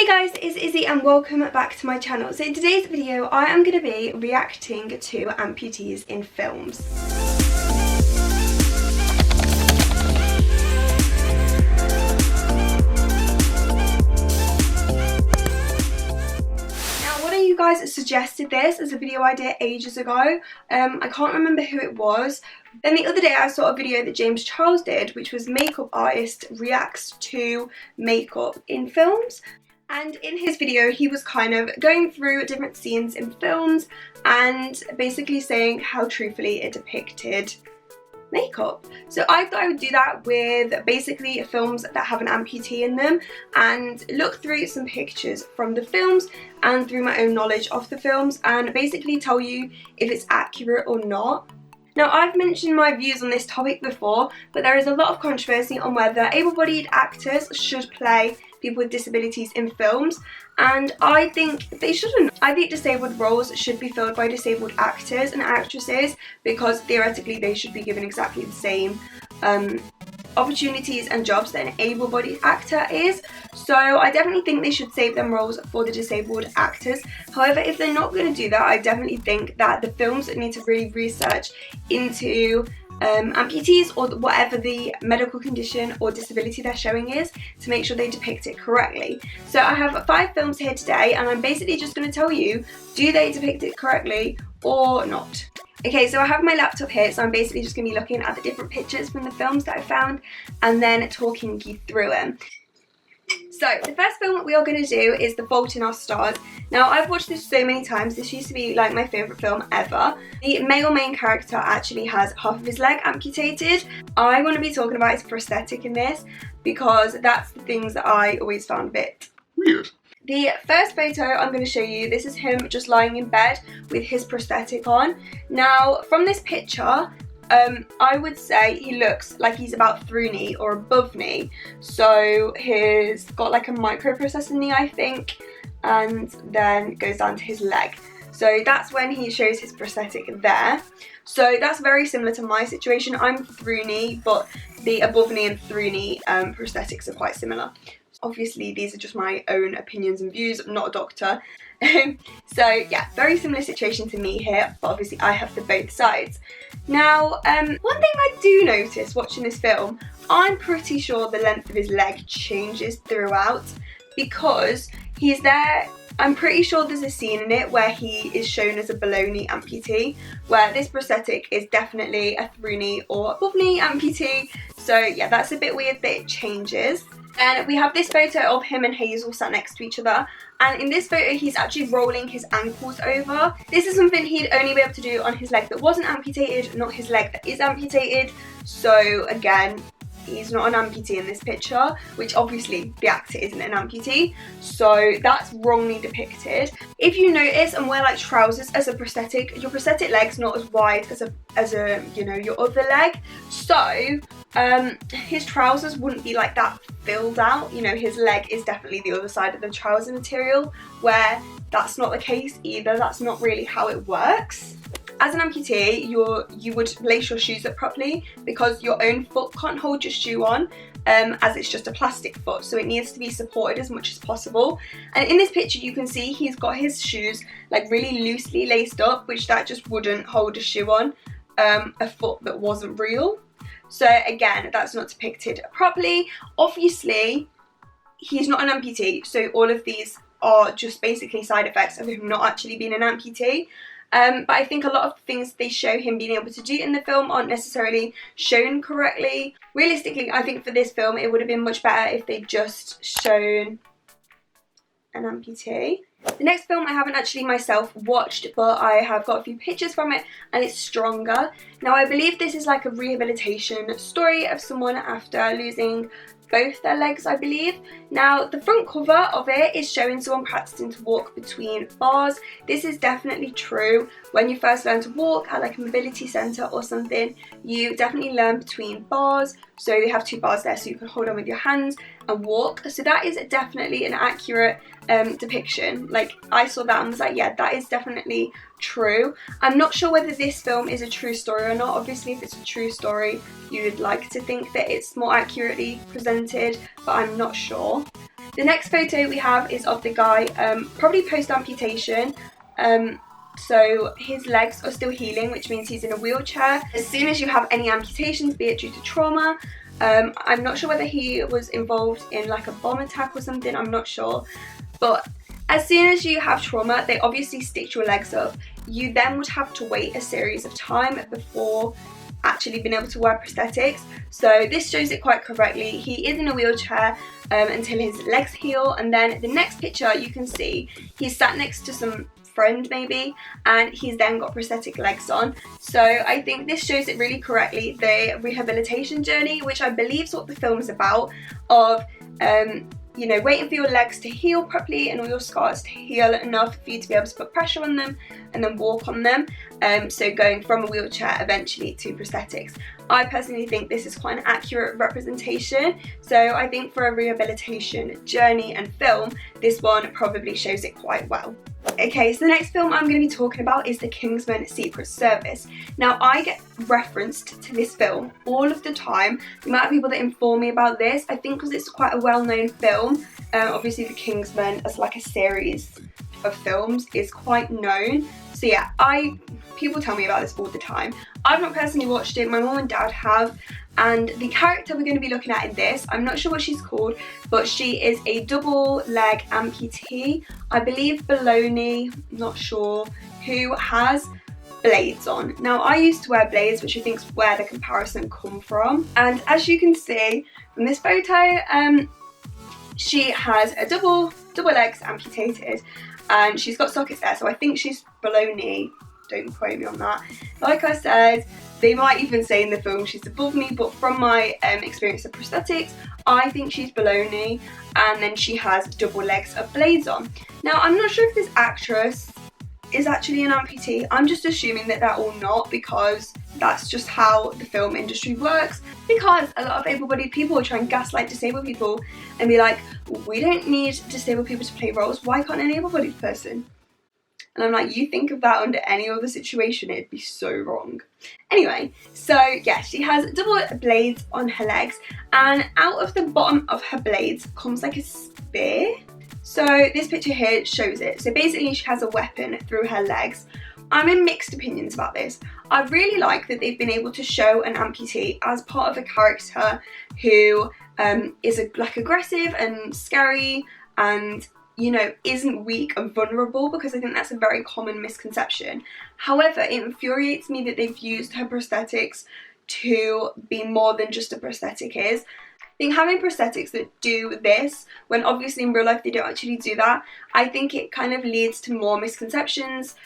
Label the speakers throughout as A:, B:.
A: Hey guys, it's Izzy and welcome back to my channel. So in today's video I am going to be reacting to amputees in films. You guys suggested this as a video idea ages ago. I can't remember who it was. Then the other day I saw a video that James Charles did, which was makeup artist reacts to makeup in films. And in his video he was kind of going through different scenes in films and basically saying how truthfully it depicted makeup. So I thought I would do that with basically films that have an amputee in them and look through some pictures from the films and through my own knowledge of the films and basically tell you if it's accurate or not. Now, I've mentioned my views on this topic before, but there is a lot of controversy on whether able-bodied actors should play people with disabilities in films, and I think they shouldn't. I think disabled roles should be filled by disabled actors and actresses because theoretically they should be given exactly the same opportunities and jobs that an able-bodied actor is. So I definitely think they should save them roles for the disabled actors. However, if they're not going to do that, I definitely think that the films need to really research into amputees or whatever the medical condition or disability they're showing is to make sure they depict it correctly. So I have 5 films here today and I'm basically just going to tell you, do they depict it correctly or not? Okay, so I have my laptop here, so I'm basically just going to be looking at the different pictures from the films that I found and then talking you through them. So, the first film that we are going to do is The Fault in Our Stars. Now, I've watched this so many times. This used to be like my favourite film ever. The male main character actually has half of his leg amputated. I want to be talking about his prosthetic in this because that's the things that I always found a bit weird. The first photo I'm going to show you, this is him just lying in bed with his prosthetic on. Now, from this picture, I would say he looks like he's about through knee or above knee. So he's got like a microprocessor knee, I think, and then goes down to his leg. So that's when he shows his prosthetic there. So that's very similar to my situation. I'm through knee, but the above knee and through knee prosthetics are quite similar. Obviously, these are just my own opinions and views. I'm not a doctor. So yeah, very similar situation to me here, but obviously I have the both sides. Now, one thing I do notice watching this film, I'm pretty sure the length of his leg changes throughout because he's there. I'm pretty sure there's a scene in it where he is shown as a below knee amputee, where this prosthetic is definitely a through knee or above knee amputee. So yeah, that's a bit weird that it changes. And we have this photo of him and Hazel sat next to each other, and in this photo he's actually rolling his ankles over. This is something he'd only be able to do on his leg that wasn't amputated, not his leg that is amputated. So again, he's not an amputee in this picture, which obviously the actor isn't an amputee, so that's wrongly depicted. If you notice and wear like trousers as a prosthetic, your prosthetic leg's not as wide as a you know, your other leg, so his trousers wouldn't be like that filled out. You know, his leg is definitely the other side of the trouser material, where that's not the case either. That's not really how it works. As an amputee, you would lace your shoes up properly because your own foot can't hold your shoe on, as it's just a plastic foot, so it needs to be supported as much as possible. And in this picture you can see he's got his shoes like really loosely laced up, which that just wouldn't hold a shoe on a foot that wasn't real. So again, that's not depicted properly. Obviously, he's not an amputee, so all of these are just basically side effects of him not actually being an amputee. But I think a lot of the things they show him being able to do in the film aren't necessarily shown correctly. Realistically, I think for this film it would have been much better if they'd just shown an amputee. The next film I haven't actually myself watched, but I have got a few pictures from it, and it's Stronger. Now, I believe this is like a rehabilitation story of someone after losing both their legs, I believe. Now, the front cover of it is showing someone practicing to walk between bars. This is definitely true. When you first learn to walk at like a mobility centre or something, you definitely learn between bars. So they have 2 bars there so you can hold on with your hands and walk. So that is definitely an accurate depiction. Like, I saw that and was like, yeah, that is definitely true. I'm not sure whether this film is a true story or not. Obviously, if it's a true story, you'd like to think that it's more accurately presented, but I'm not sure. The next photo we have is of the guy, probably post-amputation. So his legs are still healing, which means he's in a wheelchair. As soon as you have any amputations, be it due to trauma, I'm not sure whether he was involved in like a bomb attack or something, I'm not sure. But as soon as you have trauma, they obviously stitch your legs up. You then would have to wait a series of time before actually being able to wear prosthetics. So this shows it quite correctly. He is in a wheelchair until his legs heal, and then the next picture you can see he's sat next to some friend maybe, and he's then got prosthetic legs on. So I think this shows it really correctly, the rehabilitation journey, which I believe is what the film is about, of you know, waiting for your legs to heal properly and all your scars to heal enough for you to be able to put pressure on them and then walk on them. So going from a wheelchair eventually to prosthetics. I personally think this is quite an accurate representation. So I think for a rehabilitation journey and film, this one probably shows it quite well. Okay, so the next film I'm going to be talking about is the Kingsman Secret Service. Now, I get referenced to this film all of the time. The amount of people that inform me about this, I think because it's quite a well-known film. Obviously, the Kingsman as like a series of films is quite known. So yeah, people tell me about this all the time. I've not personally watched it, my mum and dad have. And the character we're going to be looking at in this, I'm not sure what she's called, but she is a double leg amputee, I believe below knee, not sure, who has blades on. Now, I used to wear blades, which I think is where the comparison come from. And as you can see from this photo, she has a double legs amputated, and she's got sockets there, so I think she's below knee. Don't quote me on that. Like I said, they might even say in the film she's above knee, but from my experience of prosthetics, I think she's below knee, and then she has double legs of blades on. Now, I'm not sure if this actress is actually an amputee. I'm just assuming that they're all not, because that's just how the film industry works. Because a lot of able-bodied people try and gaslight disabled people and be like, we don't need disabled people to play roles, why can't an able-bodied person? And I'm like, you think of that under any other situation, it'd be so wrong. Anyway, so yeah, she has double blades on her legs, and out of the bottom of her blades comes like a spear. So this picture here shows it. So basically she has a weapon through her legs. I'm in mixed opinions about this. I really like that they've been able to show an amputee as part of a character who is like aggressive and scary and, you know, isn't weak and vulnerable, because I think that's a very common misconception. However, it infuriates me that they've used her prosthetics to be more than just a prosthetic is. I think having prosthetics that do this, when obviously in real life they don't actually do that, I think it kind of leads to more misconceptions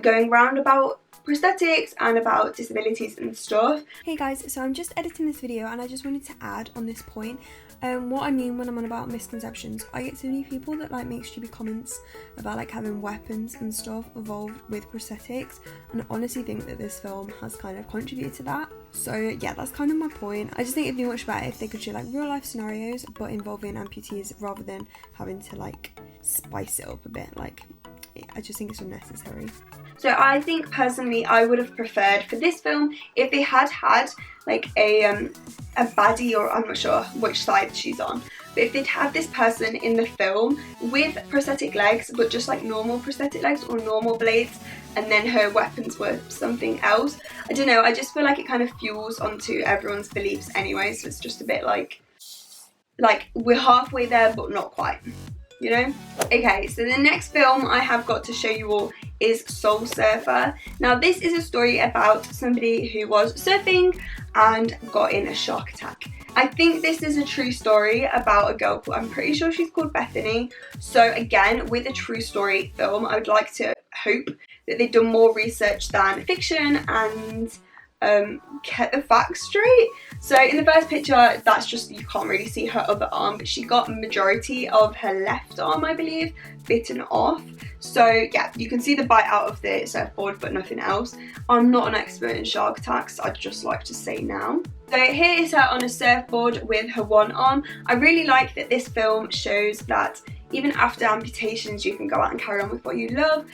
A: going round about prosthetics and about disabilities and stuff.
B: Hey guys, so I'm just editing this video and I just wanted to add on this point what I mean when I'm on about misconceptions. I get so many people that like make stupid comments about like having weapons and stuff evolved with prosthetics, and I honestly think that this film has kind of contributed to that. So yeah, that's kind of my point. I just think it'd be much better if they could show like real life scenarios but involving amputees rather than having to like spice it up a bit. Like, I just think it's unnecessary.
A: So I think personally I would have preferred for this film if they had like a baddie, or I'm not sure which side she's on, but if they'd had this person in the film with prosthetic legs, but just like normal prosthetic legs or normal blades, and then her weapons were something else. I don't know, I just feel like it kind of fuels onto everyone's beliefs anyway, so it's just a bit like we're halfway there but not quite, you know? Okay, so the next film I have got to show you all is Soul Surfer. Now this is a story about somebody who was surfing and got in a shark attack. I think this is a true story about a girl called, I'm pretty sure she's called Bethany. So again, with a true story film, I would like to hope that they've done more research than fiction and get the facts straight. So in the first picture, that's just, you can't really see her other arm, but she got majority of her left arm, I believe, bitten off. So yeah, you can see the bite out of the surfboard but nothing else. I'm not an expert in shark attacks, I'd just like to say now. So here is her on a surfboard with her one arm. I really like that this film shows that even after amputations you can go out and carry on with what you love.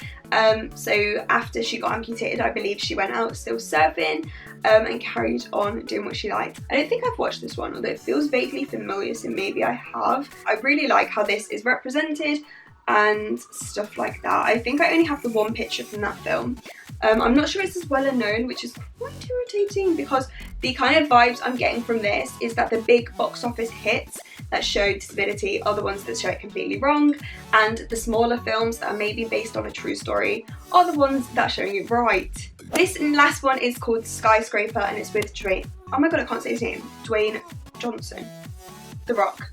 A: So after she got amputated, I believe she went out still surfing and carried on doing what she liked. I don't think I've watched this one, although it feels vaguely familiar, so maybe I have. I really like how this is represented and stuff like that. I think I only have the one picture from that film. I'm not sure it's as well known, which is quite irritating, because the kind of vibes I'm getting from this is that the big box office hits that show disability are the ones that show it completely wrong, and the smaller films that are maybe based on a true story are the ones that are showing it right. This last one is called Skyscraper, and it's with Dwayne, oh my god, I can't say his name, Dwayne Johnson, The Rock.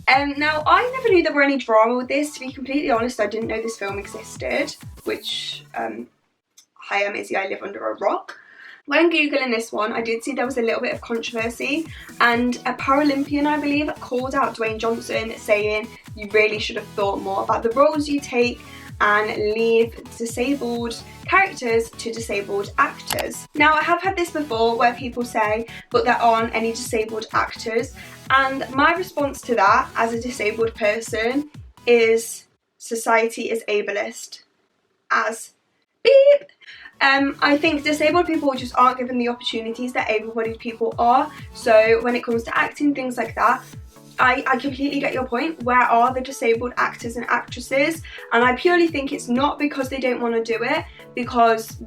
A: Now, I never knew there were any drama with this. To be completely honest, I didn't know this film existed, which, hi, I'm Izzy, I live under a rock. When googling this one, I did see there was a little bit of controversy, and a Paralympian, I believe, called out Dwayne Johnson, saying you really should have thought more about the roles you take and leave disabled characters to disabled actors. Now, I have had this before where people say, but there aren't any disabled actors, and my response to that as a disabled person is society is ableist as beep. I think disabled people just aren't given the opportunities that able-bodied people are. So when it comes to acting, things like that, I completely get your point. Where are the disabled actors and actresses? And I purely think it's not because they don't want to do it, because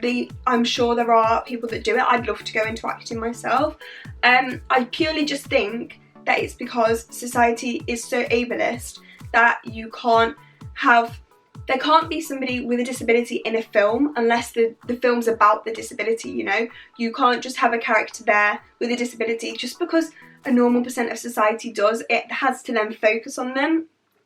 A: I'm sure there are people that do it. I'd love to go into acting myself. I purely just think that it's because society is so ableist that you can't have, there can't be somebody with a disability in a film unless the film's about the disability, you know? You can't just have a character there with a disability just because a normal percent of society does. It has to then focus on them,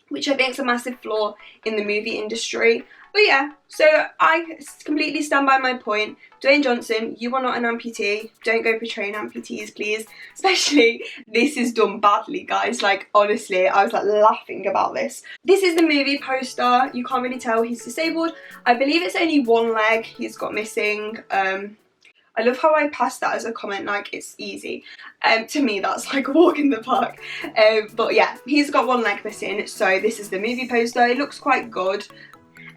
A: which I think is a massive flaw in the movie industry. But yeah, so I completely stand by my point. Dwayne Johnson, you are not an amputee. Don't go portraying amputees, please. Especially, this is done badly, guys. Like, honestly, I was like laughing about this. This is the movie poster. You can't really tell he's disabled. I believe it's only one leg he's got missing. I love how I passed that as a comment, like it's easy. To me, that's like a walk in the park. But yeah, he's got one leg missing. So this is the movie poster. It looks quite good.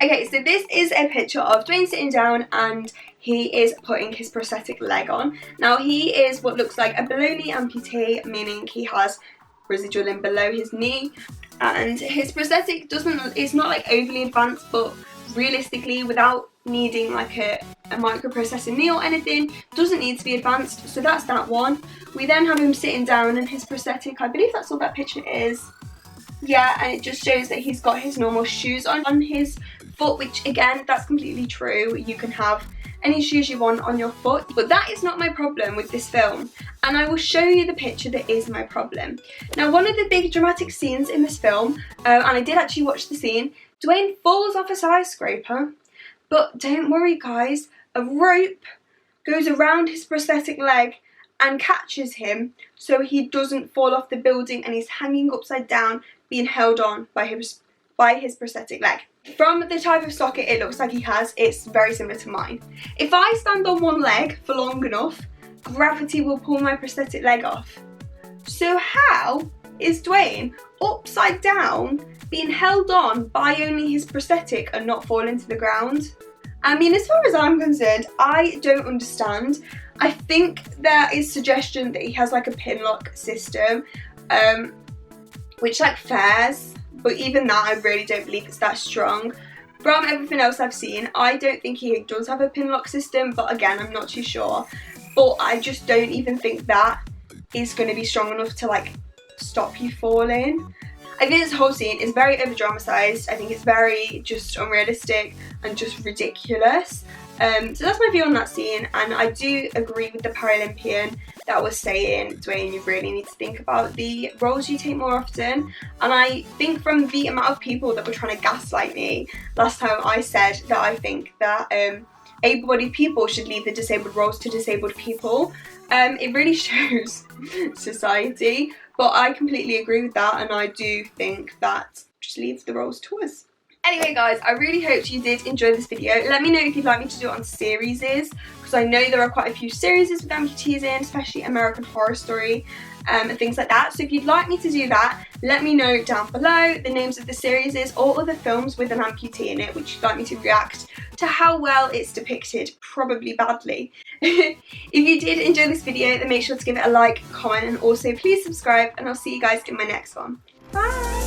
A: Okay, so this is a picture of Dwayne sitting down and he is putting his prosthetic leg on. Now, he is what looks like a below knee amputee, meaning he has residual limb below his knee. And his prosthetic it's not like overly advanced, but realistically, without needing like a microprocessor knee or anything, doesn't need to be advanced. So that's that one. We then have him sitting down and his prosthetic, I believe that's all that picture is. Yeah, and it just shows that he's got his normal shoes on his foot, which again, that's completely true. You can have any shoes you want on your foot, but that is not my problem with this film, and I will show you the picture that is my problem. Now, one of the big dramatic scenes in this film, and I did actually watch the scene, Dwayne falls off a skyscraper, but don't worry guys, a rope goes around his prosthetic leg and catches him so he doesn't fall off the building, and he's hanging upside down being held on by his prosthetic leg. From the type of socket it looks like he has, it's very similar to mine. If I stand on one leg for long enough, gravity will pull my prosthetic leg off. So how is Dwayne upside down being held on by only his prosthetic and not falling to the ground? I mean, as far as I'm concerned, I don't understand. I think there is suggestion that he has like a pin lock system, which like fares, but even that I really don't believe it's that strong. From everything else I've seen, I don't think he does have a pin lock system, but again, I'm not too sure. But I just don't even think that is going to be strong enough to like stop you falling. I think this whole scene is very over dramatized. I think it's very just unrealistic and just ridiculous. So that's my view on that scene, and I do agree with the Paralympian that was saying, Dwayne, you really need to think about the roles you take more often. And I think from the amount of people that were trying to gaslight me last time, I said that I think that able-bodied people should leave the disabled roles to disabled people. It really shows society, but I completely agree with that, and I do think that just leave the roles to us. Anyway guys, I really hope you did enjoy this video. Let me know if you'd like me to do it on series, because I know there are quite a few series with amputees in, especially American Horror Story. and things like that. So if you'd like me to do that, let me know down below the names of the series or other films with an amputee in it which you'd like me to react to how well it's depicted, probably badly. If you did enjoy this video, then make sure to give it a like, comment, and also please subscribe, and I'll see you guys in my next one. Bye!